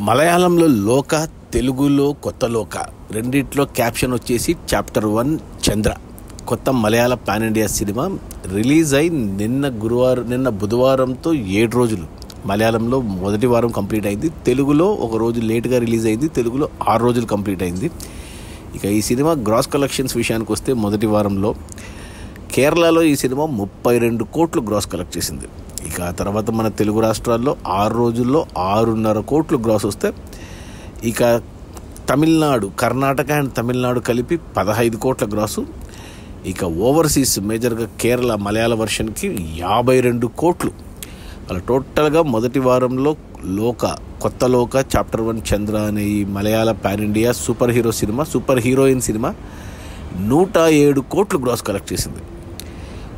మలయాళంలో లోక, తెలుగులో కొత్త లోక రెండిట్లో క్యాప్షన్ వచ్చేసి చాప్టర్ 1 చంద్ర. కొత్త మలయాళ పాన్ ఇండియా సినిమా రిలీజ్ అయి నిన్న బుధవారంతో 7 రోజులు. మలయాళంలో మొదటి వారం కంప్లీట్ అయింది, తెలుగులో ఒక రోజు లేట్గా రిలీజ్ అయింది, తెలుగులో 6 రోజులు కంప్లీట్ అయింది. ఇక ఈ సినిమా గ్రాస్ కలెక్షన్స్ విషయానికి వస్తే మొదటి వారంలో కేరళలో ఈ సినిమా 32 కోట్లు గ్రాస్ కలెక్ట్ చేసింది. ఇక ఆ తర్వాత మన తెలుగు రాష్ట్రాల్లో 6 రోజుల్లో 6.5 కోట్లు గ్రాస్ వస్తే, ఇక తమిళనాడు, కర్ణాటక అండ్ తమిళనాడు కలిపి 15 కోట్ల గ్రాసు. ఇక ఓవర్సీస్ మేజర్గా కేరళ మలయాళ వర్షన్కి 52 కోట్లు. అలా టోటల్గా మొదటి వారంలో కొత్త లోక చాప్టర్ 1 చంద్ర అనే ఈ Malayalam pan India super heroine సినిమా 107 కోట్లు గ్రాస్ కలెక్ట్ చేసింది.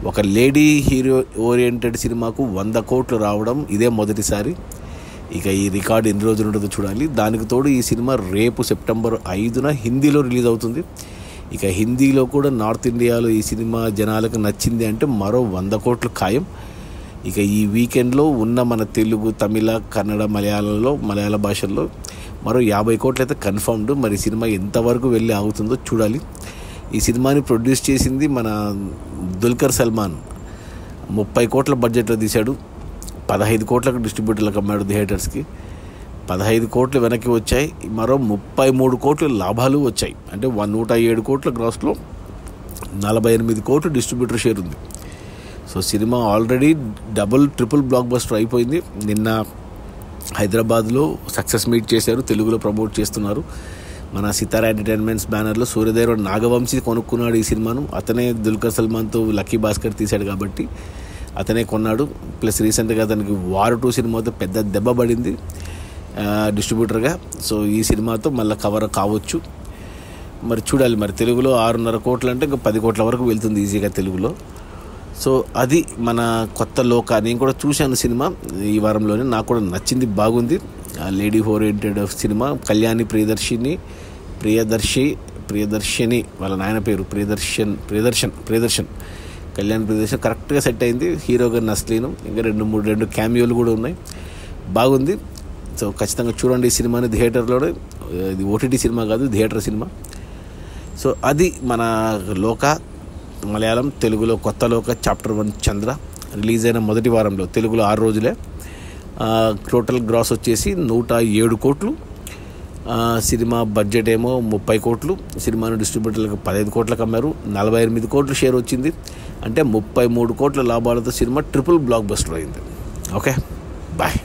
ఒక లేడీ హీరో ఓరియంటెడ్ సినిమాకు 100 కోట్లు రావడం ఇదే మొదటిసారి. ఇక ఈ రికార్డు ఎన్ని రోజులు ఉంటుందో చూడాలి. దానికి తోడు ఈ సినిమా రేపు సెప్టెంబర్ 5న హిందీలో రిలీజ్ అవుతుంది. ఇక హిందీలో కూడా నార్త్ ఇండియాలో ఈ సినిమా జనాలకు నచ్చింది అంటే మరో 100 కోట్లు ఖాయం. ఇక ఈ వీకెండ్లో ఉన్న మన తెలుగు, తమిళ, కన్నడ, మలయాళ భాషల్లో మరో 50 కోట్లు అయితే కన్ఫర్మ్డ్. మరి సినిమా ఎంతవరకు వెళ్ళి ఆగుతుందో చూడాలి. ఈ సినిమాని ప్రొడ్యూస్ చేసింది మన దుల్కర్ సల్మాన్. 30 కోట్ల బడ్జెట్లో తీశాడు, 15 కోట్లకు డిస్ట్రిబ్యూటర్లకు అమ్మాడు థియేటర్స్కి. 15 కోట్లు వెనక్కి వచ్చాయి, మరో 33 కోట్లు లాభాలు వచ్చాయి. అంటే 107 కోట్ల గ్రాస్లో 48 కోట్లు డిస్ట్రిబ్యూటర్ షేర్ ఉంది. So cinema already triple block buster అయిపోయింది. నిన్న హైదరాబాద్లో సక్సెస్ మీట్ చేశారు, తెలుగులో ప్రమోట్ చేస్తున్నారు. మన సితారా ఎంటర్టైన్మెంట్స్ బ్యానర్లో సూర్యదేవ్ నాగవంశీ కొనుక్కున్నాడు ఈ సినిమాను. అతనే దుల్కర్ సల్మాన్తో లక్కీ భాస్కర్ తీశాడు కాబట్టి అతనే కొన్నాడు. ప్లస్ రీసెంట్గా అతనికి వార్ 2 సినిమాతో పెద్ద దెబ్బ పడింది డిస్ట్రిబ్యూటర్గా. సో ఈ సినిమాతో మళ్ళీ కవర్ కావచ్చు. మరి చూడాలి. మరి తెలుగులో 6.5 కోట్లు అంటే ఇంకా 10 కోట్ల వరకు వెళ్తుంది ఈజీగా తెలుగులో. సో అది మన కొత్త లోక. నేను కూడా చూశాను సినిమా ఈ వారంలోనే, నాకు కూడా నచ్చింది, బాగుంది. Lady oriented cinema. Kalyani Priyadarshini వాళ్ళ నాయన పేరు ప్రియదర్శన్ కళ్యాణ్ ప్రియదర్శన్ కరెక్ట్గా సెట్ అయింది. హీరోగా నస్లీను, ఇంకా 2 క్యామియోలు కూడా ఉన్నాయి. బాగుంది. సో ఖచ్చితంగా చూడండి ఈ సినిమాని థియేటర్లోనే. ఇది ఓటీటీ సినిమా కాదు, థియేటర్ సినిమా. సో అది మన లోక మలయాళం. తెలుగులో కొత్త లోక చాప్టర్ 1 చంద్ర రిలీజ్ అయిన మొదటి వారంలో తెలుగులో 6 రోజులే. టోటల్ గ్రాస్ వచ్చేసి 107 కోట్లు. సినిమా బడ్జెట్ ఏమో 30 కోట్లు. సినిమాను డిస్ట్రిబ్యూటర్లకు 15 కోట్లకు అమ్మారు. 48 కోట్లు షేర్ వచ్చింది. అంటే 33 కోట్ల లాభాలతో సినిమా ట్రిపుల్ బ్లాక్ బస్టర్ అయింది. Okay, bye.